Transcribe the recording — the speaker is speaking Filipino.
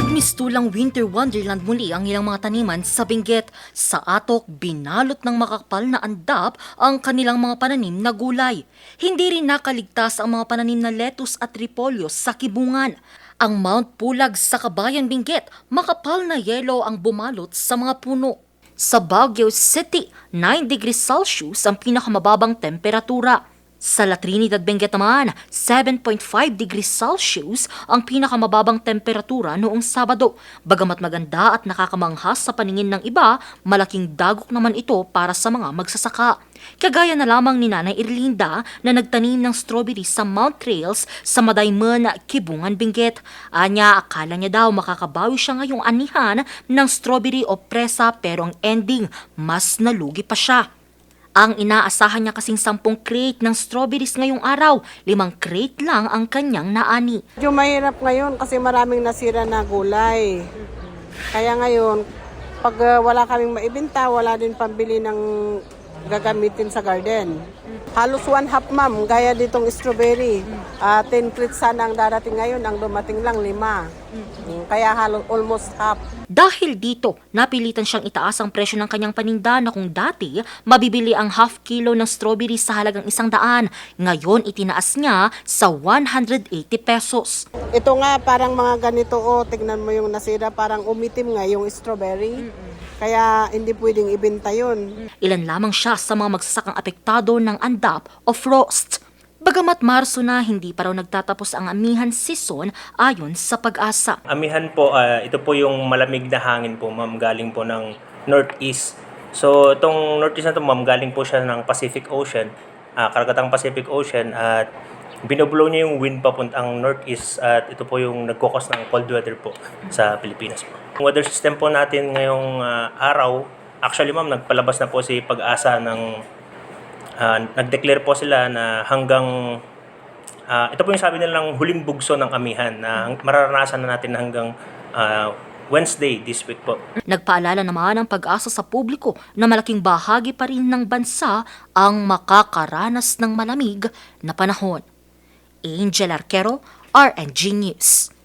Nagmistulang winter wonderland muli ang ilang mga taniman sa Benguet. Sa Atok, binalot ng makakapal na andap ang kanilang mga pananim na gulay. Hindi rin nakaligtas ang mga pananim na lettuce at repolyo sa Kibungan. Ang Mount Pulag sa Kabayan Benguet, makapal na yelo ang bumalot sa mga puno. Sa Baguio City, 9 degrees Celsius ang pinakamababang temperatura. Sa La Trinidad, Benguet naman, 7.5 degrees Celsius ang pinakamababang temperatura noong Sabado. Bagamat maganda at nakakamanghas sa paningin ng iba, malaking dagok naman ito para sa mga magsasaka. Kagaya na lamang ni Nanay Irlinda na nagtanim ng strawberry sa Mount Trails sa Madayman, Kibungan, Benguet. Anya, akala niya daw makakabawi siya ngayong anihan ng strawberry o presa pero ang ending, mas nalugi pa siya. Ang inaasahan niya kasing 10 crate ng strawberries ngayong araw, 5 crate lang ang kanyang naani. Medyo mahirap ngayon kasi maraming nasira na gulay. Kaya ngayon, pag wala kaming maibenta, wala din pambili ng gagamitin sa garden. Halos 1/2 ma'am, gaya ditong strawberry. 10 crates sana ang darating ngayon, ang dumating lang 5. Kaya halos almost half. Dahil dito, napilitan siyang itaas ang presyo ng kanyang paninda na kung dati, mabibili ang half kilo ng strawberry sa halagang 100. Ngayon, itinaas niya sa 180 pesos. Ito nga, parang mga ganito, tignan mo yung nasira, parang umitim nga yung strawberry. Kaya hindi pwedeng ibenta yun. Ilan lamang siya sa mga magsasakang apektado ng andap o frost. Bagamat Marso na, hindi pa raw nagtatapos ang amihan season ayon sa Pag-asa. Amihan po, ito po yung malamig na hangin po, ma'am, galing po ng northeast. So, itong northeast na ito, ma'am, galing po siya ng Pacific Ocean, karagatang Pacific Ocean, at binublow niya yung wind papuntang northeast at ito po yung nagkukos ng cold weather po sa Pilipinas po. Yung weather system po natin ngayong araw, actually, ma'am, nagpalabas na po si Pag-asa ng nag-declare po sila na hanggang ito po yung sabi nilang huling bugso ng amihan na mararanasan na natin hanggang Wednesday this week po. Nagpaalala naman ang Pag-asa sa publiko na malaking bahagi pa rin ng bansa ang makakaranas ng malamig na panahon. Angel Arquero, RNG News.